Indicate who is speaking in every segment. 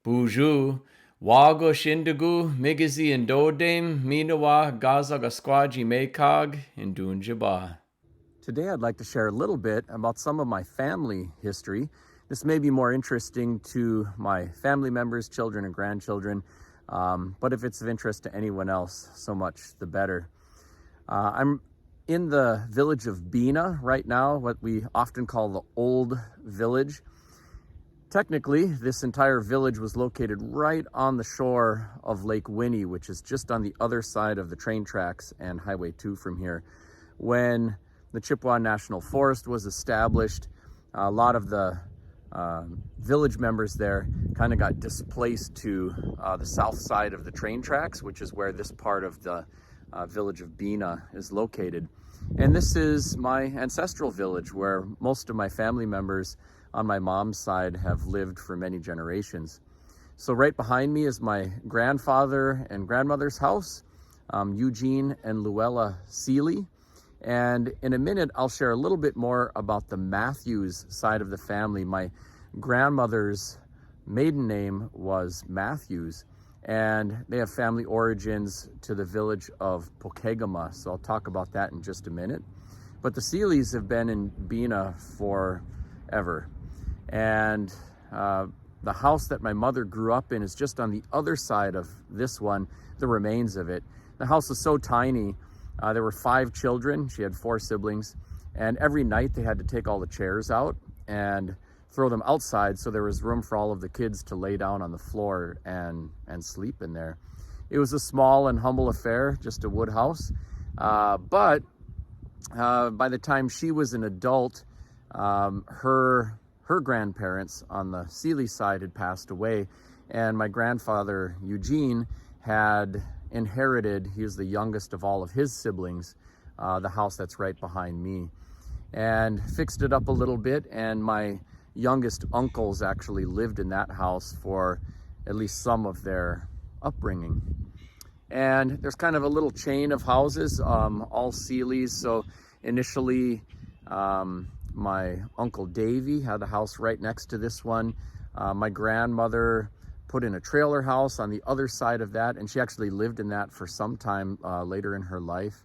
Speaker 1: Buju, Wago Shindagu, Migizi and Dodame, Minawa, Gaza Gasquaji Mekog, and Dunjaba. Today I'd like to share a little bit about some of my family history. This may be more interesting to my family members, children, and grandchildren, but if it's of interest to anyone else, so much the better. I'm in the village of Bena right now, what we often call the Old Village. Technically, this entire village was located right on the shore of Lake Winnie, which is just on the other side of the train tracks and Highway 2 from here. When the Chippewa National Forest was established, a lot of the village members there kind of got displaced to the south side of the train tracks, which is where this part of the village of Bena is located. And this is my ancestral village where most of my family members on my mom's side have lived for many generations. So right behind me is my grandfather and grandmother's house, Eugene and Luella Seelye. And in a minute, I'll share a little bit more about the Matthews side of the family. My grandmother's maiden name was Matthews, and they have family origins to the village of Pokegama. So I'll talk about that in just a minute. But the Seelyes have been in Bena forever. And the house that my mother grew up in is just on the other side of this one, the remains of it. The house was so tiny. There were 5 children. She had 4 siblings. And every night they had to take all the chairs out and throw them outside so there was room for all of the kids to lay down on the floor and sleep in there. It was a small and humble affair, just a wood house. But by the time she was an adult, her grandparents on the Seelye side had passed away, and my grandfather Eugene had inherited, he was the youngest of all of his siblings, the house that's right behind me, and fixed it up a little bit. And my youngest uncles actually lived in that house for at least some of their upbringing. And there's kind of a little chain of houses, all Seelyes. So initially, my Uncle Davy had a house right next to this one. My grandmother put in a trailer house on the other side of that, and she actually lived in that for some time later in her life.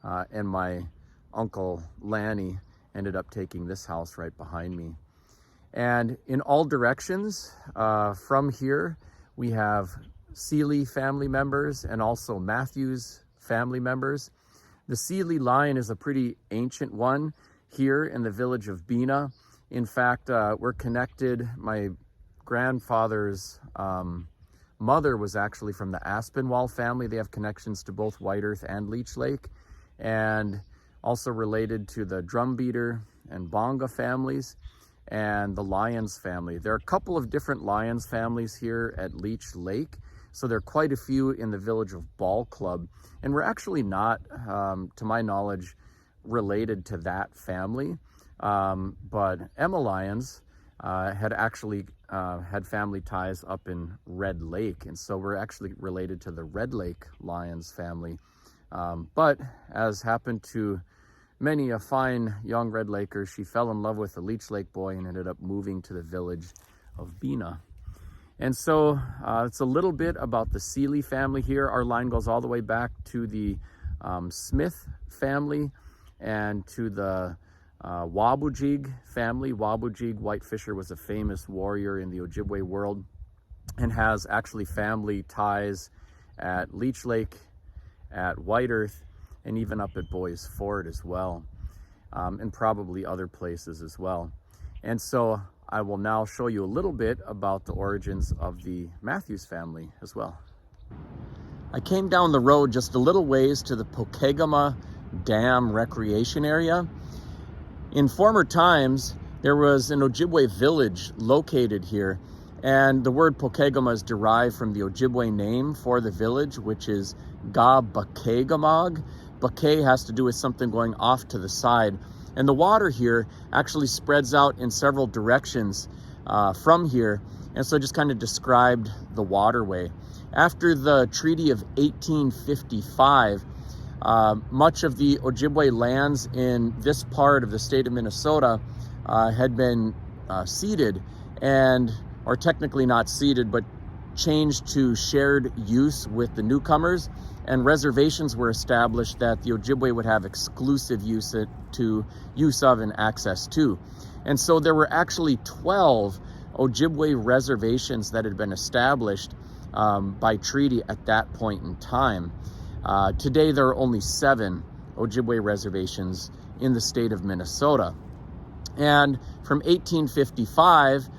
Speaker 1: And my Uncle Lanny ended up taking this house right behind me. And in all directions from here, we have Seelye family members and also Matthews family members. The Seelye line is a pretty ancient one here in the village of Bena. In fact, we're connected. My grandfather's mother was actually from the Aspinwall family. They have connections to both White Earth and Leech Lake, and also related to the Drumbeater and Bonga families and the Lyons family. There are a couple of different Lyons families here at Leech Lake, so there are quite a few in the village of Ball Club, and we're actually not, to my knowledge, related to that family, but Emma Lyons had actually had family ties up in Red Lake, and so we're actually related to the Red Lake Lyons family. But as happened to many a fine young Red Laker, she fell in love with a Leech Lake boy and ended up moving to the village of Bena. And so it's a little bit about the Seelye family here. Our line goes all the way back to the Smith family and to the Wabujig family. Wabujig Whitefisher was a famous warrior in the Ojibwe world and has actually family ties at Leech Lake, at White Earth, and even up at Boys Ford as well, and probably other places as well. And so I will now show you a little bit about the origins of the Matthews family as well. I came down the road just a little ways to the Pokegama Dam recreation area. In former times, there was an Ojibwe village located here, and the word Pokegama is derived from the Ojibwe name for the village, which is Ga-Bakegamog. Bake has to do with something going off to the side, and the water here actually spreads out in several directions from here, and so just kind of described the waterway. After the Treaty of 1855, much of the Ojibwe lands in this part of the state of Minnesota had been ceded, and or technically not ceded, but changed to shared use with the newcomers, and reservations were established that the Ojibwe would have exclusive use of and access to. And so there were actually 12 Ojibwe reservations that had been established by treaty at that point in time. Today there are only 7 Ojibwe reservations in the state of Minnesota. And from 1855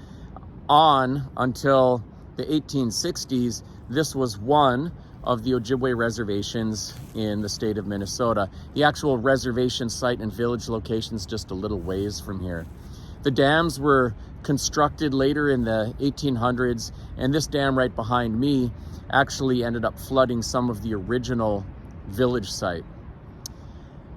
Speaker 1: on until the 1860s, this was one of the Ojibwe reservations in the state of Minnesota. The actual reservation site and village location's just a little ways from here. The dams were constructed later in the 1800s, and this dam right behind me actually ended up flooding some of the original village site.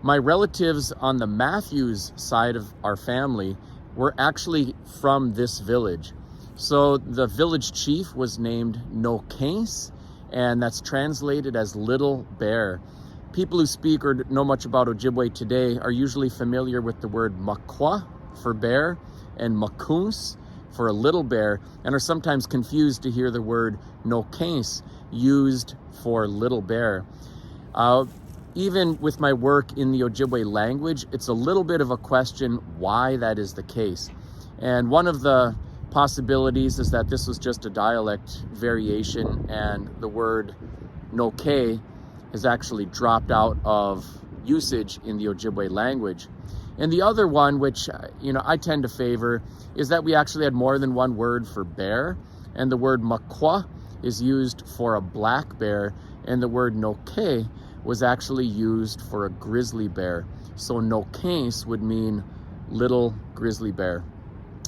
Speaker 1: My relatives on the Matthews side of our family were actually from this village. So the village chief was named No Case, and that's translated as Little Bear. People who speak or know much about Ojibwe today are usually familiar with the word Makwa for bear and Makoos for a little bear, and are sometimes confused to hear the word No Case used for little bear. Even with my work in the Ojibwe language, it's a little bit of a question why that is the case. And one of the possibilities is that this was just a dialect variation, and the word no ke has actually dropped out of usage in the Ojibwe language. And the other one, which I tend to favor, is that we actually had more than one word for bear, and the word makwa is used for a black bear, and the word no ke was actually used for a grizzly bear. So no case would mean little grizzly bear.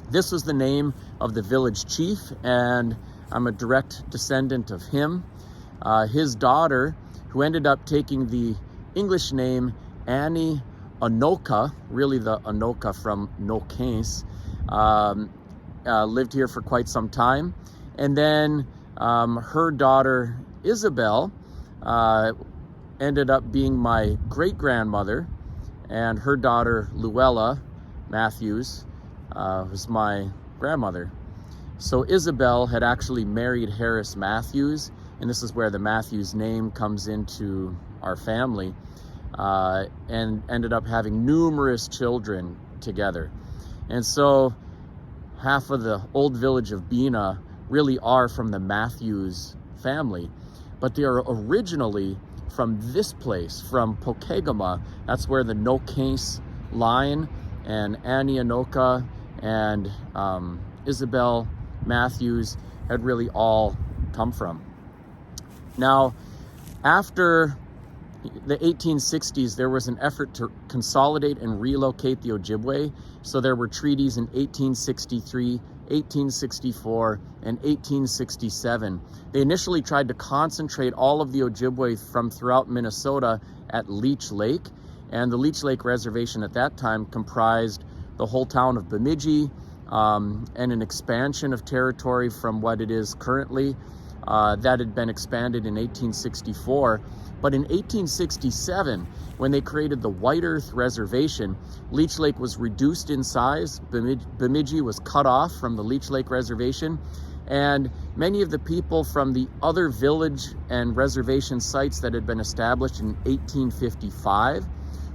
Speaker 1: This was the name of the village chief, and I'm a direct descendant of him. His daughter, who ended up taking the English name Annie Anoka, really the Anoka from No Case, lived here for quite some time. And then her daughter Isabel ended up being my great-grandmother, and her daughter Luella Matthews was my grandmother. So Isabel had actually married Harris Matthews, and this is where the Matthews name comes into our family, and ended up having numerous children together. And so half of the old village of Bena really are from the Matthews family, but they are originally from this place, from Pokegama. That's where the No Case line and Annie Anoka and Isabel Matthews had really all come from. Now, after the 1860s, there was an effort to consolidate and relocate the Ojibwe. So there were treaties in 1863, 1864, and 1867. They initially tried to concentrate all of the Ojibwe from throughout Minnesota at Leech Lake. And the Leech Lake Reservation at that time comprised the whole town of Bemidji, and an expansion of territory from what it is currently. That had been expanded in 1864. But in 1867, when they created the White Earth Reservation, Leech Lake was reduced in size. Bemidji was cut off from the Leech Lake Reservation, and many of the people from the other village and reservation sites that had been established in 1855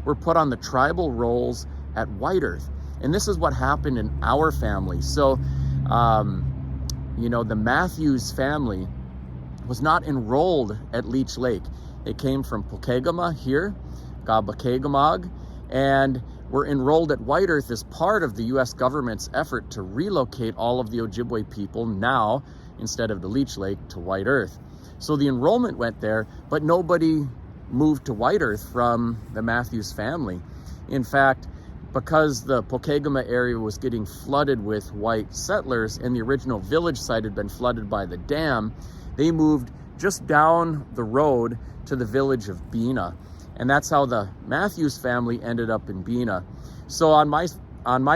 Speaker 1: were put on the tribal rolls at White Earth. And this is what happened in our family. So, the Matthews family was not enrolled at Leech Lake. They came from Pokegama here, Gabakegamog, and were enrolled at White Earth as part of the U.S. government's effort to relocate all of the Ojibwe people now, instead of the Leech Lake, to White Earth. So the enrollment went there, but nobody moved to White Earth from the Matthews family. In fact, because the Pokegama area was getting flooded with white settlers and the original village site had been flooded by the dam, they moved just down the road to the village of Bena. And that's how the Matthews family ended up in Bena. So on my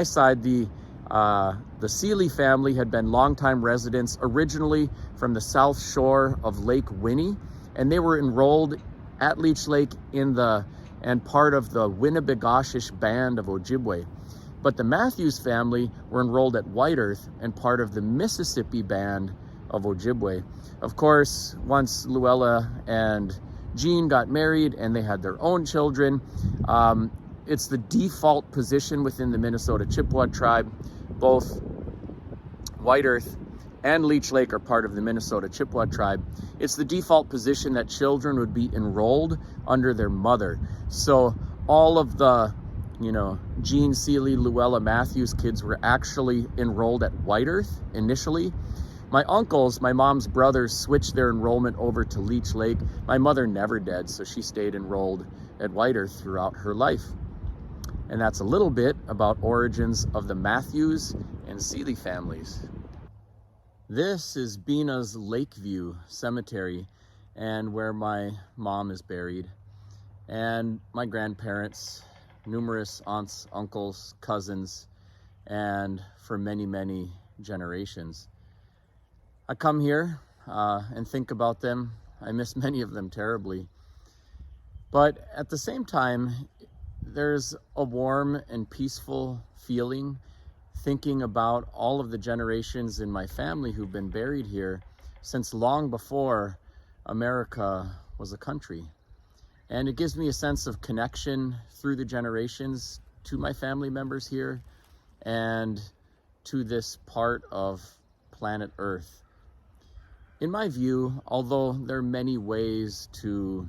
Speaker 1: side, the Seelye family had been longtime residents, originally from the south shore of Lake Winnie, and they were enrolled at Leech Lake and part of the Winnebegoshish band of Ojibwe. But the Matthews family were enrolled at White Earth and part of the Mississippi band of Ojibwe. Of course, once Luella and Jean got married and they had their own children, it's the default position within the Minnesota Chippewa tribe. Both White Earth and Leech Lake are part of the Minnesota Chippewa tribe. It's the default position that children would be enrolled under their mother. So all of the, Jean, Seelye, Luella, Matthews kids were actually enrolled at White Earth initially. My uncles, my mom's brothers, switched their enrollment over to Leech Lake. My mother never did, so she stayed enrolled at White Earth throughout her life. And that's a little bit about origins of the Matthews and Seelye families. This is Bena's Lakeview Cemetery, and where my mom is buried, and my grandparents, numerous aunts, uncles, cousins, and for many, many generations. I come here and think about them. I miss many of them terribly. But at the same time, there's a warm and peaceful feeling thinking about all of the generations in my family who've been buried here since long before America was a country. And it gives me a sense of connection through the generations to my family members here and to this part of planet Earth. In my view, although there are many ways to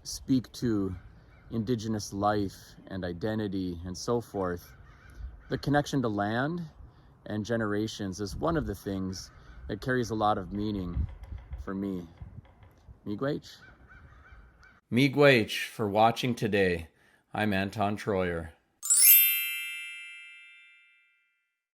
Speaker 1: speak to Indigenous life and identity and so forth, the connection to land and generations is one of the things that carries a lot of meaning for me. Miigwech? Miigwech for watching today. I'm Anton Treuer.